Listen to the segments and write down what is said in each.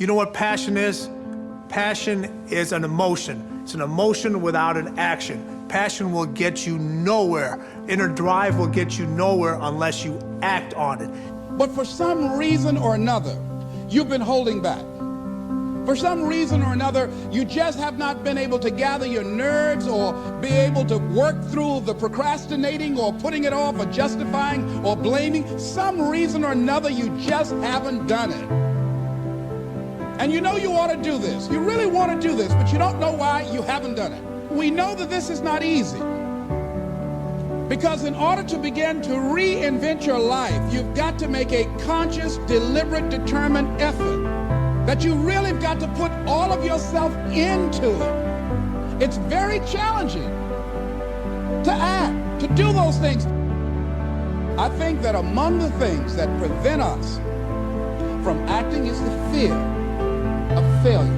You know what passion is? Passion is an emotion. It's an emotion without an action. Passion will get you nowhere. Inner drive will get you nowhere unless you act on it. But for some reason or another, you've been holding back. For some reason or another, you just have not been able to gather your nerves or be able to work through the procrastinating or putting it off or justifying or blaming. Some reason or another, you just haven't done it. And you know you ought to do this. You really want to do this, but you don't know why you haven't done it. We know that this is not easy. Because in order to begin to reinvent your life, you've got to make a conscious, deliberate, determined effort. That you really have got to put all of yourself into it. It's very challenging to act, to do those things. I think that among the things that prevent us from acting is the fear of failure.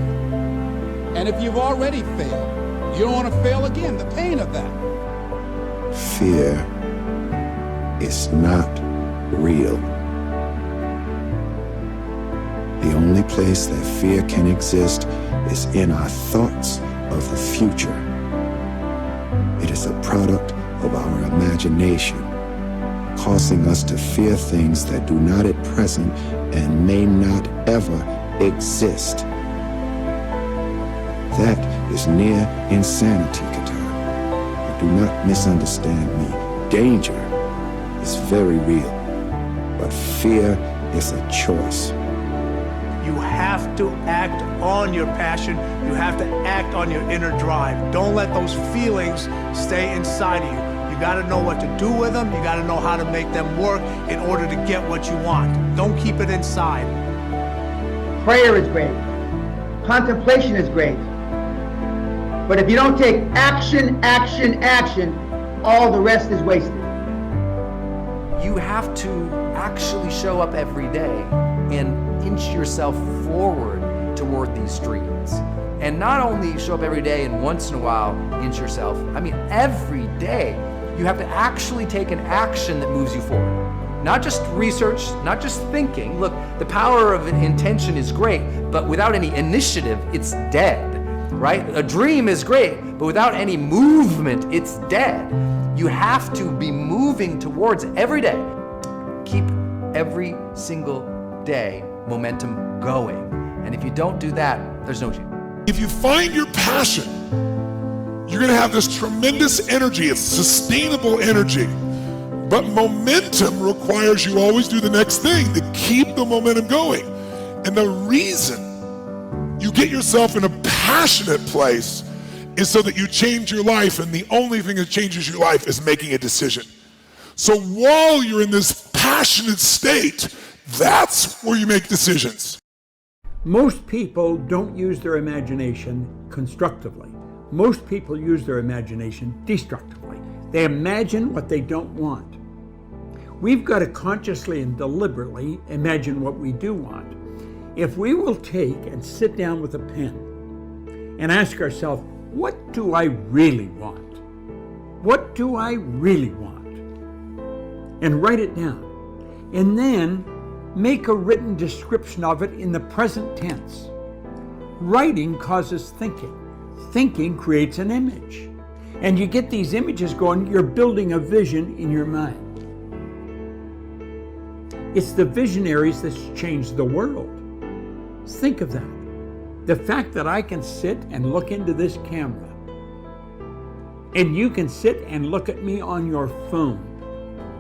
And if you've already failed, you don't want to fail again, the pain of that. Fear is not real. The only place that fear can exist is in our thoughts of the future. It is a product of our imagination, causing us to fear things that do not at present and may not ever exist. That is near insanity, Qatar. But do not misunderstand me. Danger is very real, but fear is a choice. You have to act on your passion. You have to act on your inner drive. Don't let those feelings stay inside of you. You gotta know what to do with them. You gotta know how to make them work in order to get what you want. Don't keep it inside. Prayer is great. Contemplation is great. But if you don't take action, all the rest is wasted. You have to actually show up every day and inch yourself forward toward these dreams. And not only show up every day and once in a while inch yourself, I mean every day you have to actually take an action that moves you forward. Not just research, not just thinking. Look, the power of an intention is great, but without any initiative, it's dead, right? A dream is great, but without any movement, it's dead. You have to be moving towards every day. Keep every single day momentum going. And if you don't do that, there's no change. If you find your passion, you're gonna have this tremendous energy. It's sustainable energy. But momentum requires you always do the next thing to keep the momentum going. And the reason you get yourself in a passionate place is so that you change your life, and the only thing that changes your life is making a decision. So while you're in this passionate state, that's where you make decisions. Most people don't use their imagination constructively. Most people use their imagination destructively. They imagine what they don't want. We've got to consciously and deliberately imagine what we do want. If we will take and sit down with a pen and ask ourselves, what do I really want? What do I really want? And write it down. And then make a written description of it in the present tense. Writing causes thinking. Thinking creates an image. And you get these images going, you're building a vision in your mind. It's the visionaries that's changed the world. Think of that. The fact that I can sit and look into this camera, and you can sit and look at me on your phone,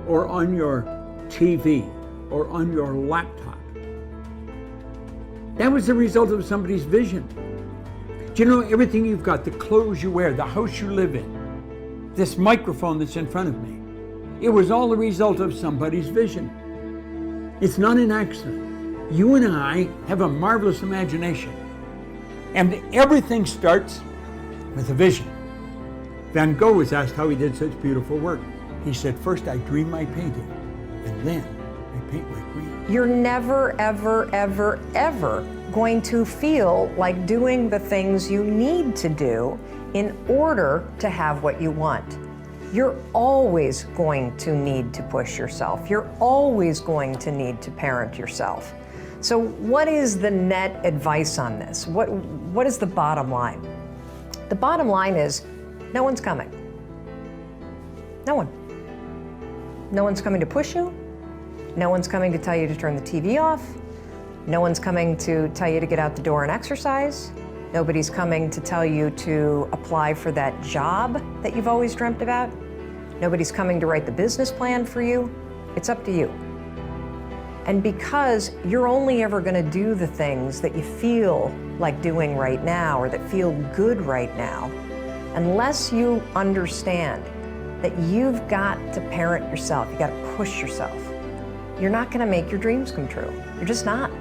or on your TV, or on your laptop. That was the result of somebody's vision. Do you know everything you've got, the clothes you wear, the house you live in, this microphone that's in front of me, it was all the result of somebody's vision. It's not an accident. You and I have a marvelous imagination. And everything starts with a vision. Van Gogh was asked how he did such beautiful work. He said, first I dream my painting, and then I paint my dream. You're never, ever, ever, ever going to feel like doing the things you need to do in order to have what you want. You're always going to need to push yourself. You're always going to need to parent yourself. So what is the net advice on this? What is the bottom line? The bottom line is no one's coming. No one. No one's coming to push you. No one's coming to tell you to turn the TV off. No one's coming to tell you to get out the door and exercise. Nobody's coming to tell you to apply for that job that you've always dreamt about. Nobody's coming to write the business plan for you. It's up to you. And because you're only ever going to do the things that you feel like doing right now or that feel good right now, unless you understand that you've got to parent yourself, you got to push yourself, you're not going to make your dreams come true. You're just not.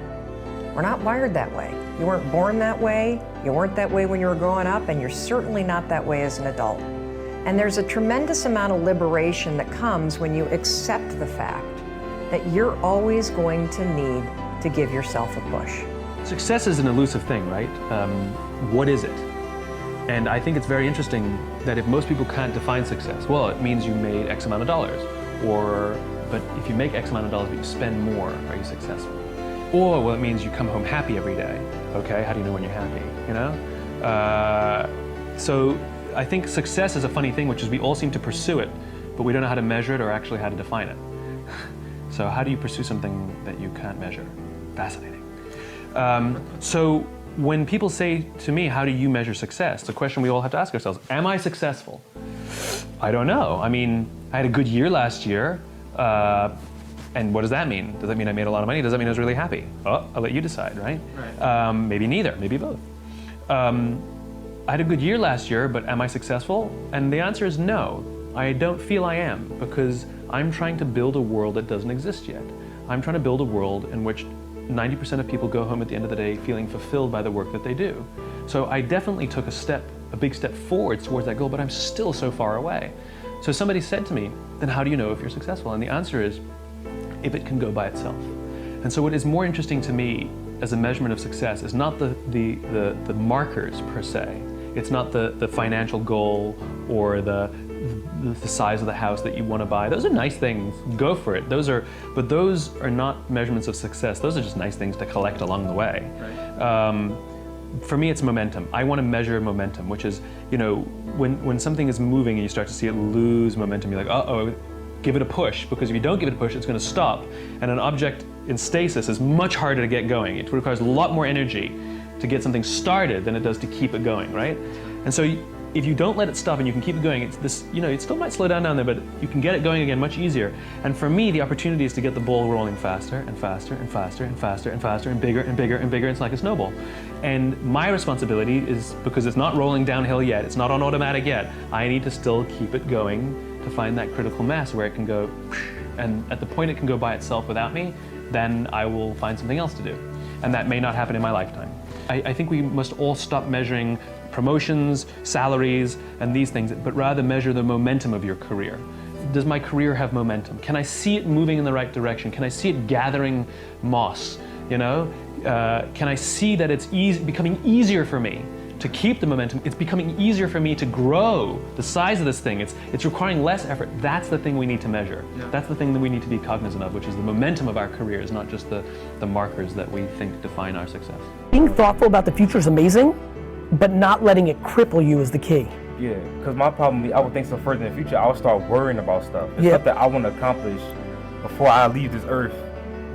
We're not wired that way. You weren't born that way, you weren't that way when you were growing up, and you're certainly not that way as an adult. And there's a tremendous amount of liberation that comes when you accept the fact that you're always going to need to give yourself a push. Success is an elusive thing, right? What is it? And I think it's very interesting that if most people can't define success, well, it means you made X amount of dollars. But if you make X amount of dollars but you spend more, are you successful? Or, well, it means you come home happy every day. Okay, how do you know when you're happy, you know? So I think success is a funny thing, which is we all seem to pursue it, but we don't know how to measure it or actually how to define it. So how do you pursue something that you can't measure? Fascinating. So when people say to me, how do you measure success? It's a question we all have to ask ourselves. Am I successful? I don't know. I mean, I had a good year last year. And what does that mean? Does that mean I made a lot of money? Does that mean I was really happy? Oh, I'll let you decide, right? Maybe neither, maybe both. I had a good year last year, but am I successful? And the answer is no. I don't feel I am, because I'm trying to build a world that doesn't exist yet. I'm trying to build a world in which 90% of people go home at the end of the day feeling fulfilled by the work that they do. So I definitely took a big step forward towards that goal, but I'm still so far away. So somebody said to me, then how do you know if you're successful? And the answer is, if it can go by itself. And so what is more interesting to me as a measurement of success is not the markers per se. It's not the financial goal or the size of the house that you want to buy. Those are nice things, go for it. But those are not measurements of success. Those are just nice things to collect along the way. Right. For me, it's momentum. I want to measure momentum, which is, you know, when something is moving and you start to see it lose momentum, you're like, uh-oh, give it a push, because if you don't give it a push, it's going to stop. And an object in stasis is much harder to get going. It requires a lot more energy to get something started than it does to keep it going, right? And so if you don't let it stop and you can keep it going, it's this, you know, it still might slow down there, but you can get it going again much easier. And for me, the opportunity is to get the ball rolling faster and faster and faster and faster and faster and bigger and bigger and bigger. It's like a snowball. And my responsibility is, because it's not rolling downhill yet, it's not on automatic yet, I need to still keep it going to find that critical mass where it can go, and at the point it can go by itself without me, then I will find something else to do. And that may not happen in my lifetime. I think we must all stop measuring promotions, salaries, and these things, but rather measure the momentum of your career. Does my career have momentum? Can I see it moving in the right direction? Can I see it gathering moss? You know, can I see that it's becoming easier for me to keep the momentum? It's becoming easier for me to grow the size of this thing. It's requiring less effort. That's the thing we need to measure. Yeah. That's the thing that we need to be cognizant of, which is the momentum of our careers, not just the markers that we think define our success. Being thoughtful about the future is amazing, but not letting it cripple you is the key. Yeah, because my problem, I would think so further in the future, I would start worrying about stuff. It's stuff that I want to accomplish before I leave this earth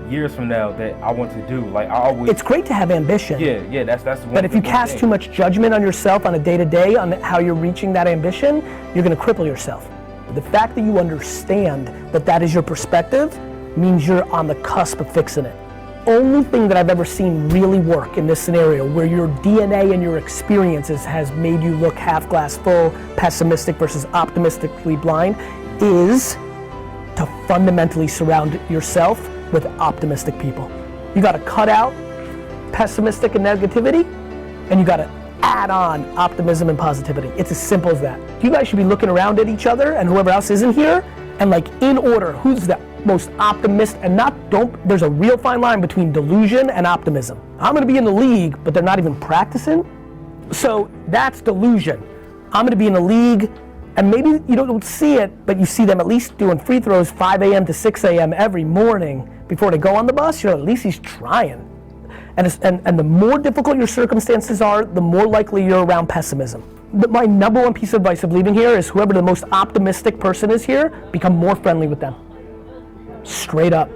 years from now that I want to do. Like, I always... It's great to have ambition. Yeah, that's one. But if you cast too much judgment on yourself on a day-to-day on how you're reaching that ambition, you're going to cripple yourself. The fact that you understand that that is your perspective means you're on the cusp of fixing it. Only thing that I've ever seen really work in this scenario, where your DNA and your experiences has made you look half glass full, pessimistic versus optimistically blind, is to fundamentally surround yourself with optimistic people. You got to cut out pessimistic and negativity, and you got to add on optimism and positivity. It's as simple as that. You guys should be looking around at each other and whoever else isn't here, and like in order, who's the most optimistic, and there's a real fine line between delusion and optimism. I'm gonna be in the league, but they're not even practicing. So that's delusion. I'm gonna be in the league, and maybe you don't see it, but you see them at least doing free throws 5 a.m. to 6 a.m. every morning before they go on the bus. You know, at least he's trying. And the more difficult your circumstances are, the more likely you're around pessimism. My number one piece of advice of leaving here is whoever the most optimistic person is here, become more friendly with them. Straight up.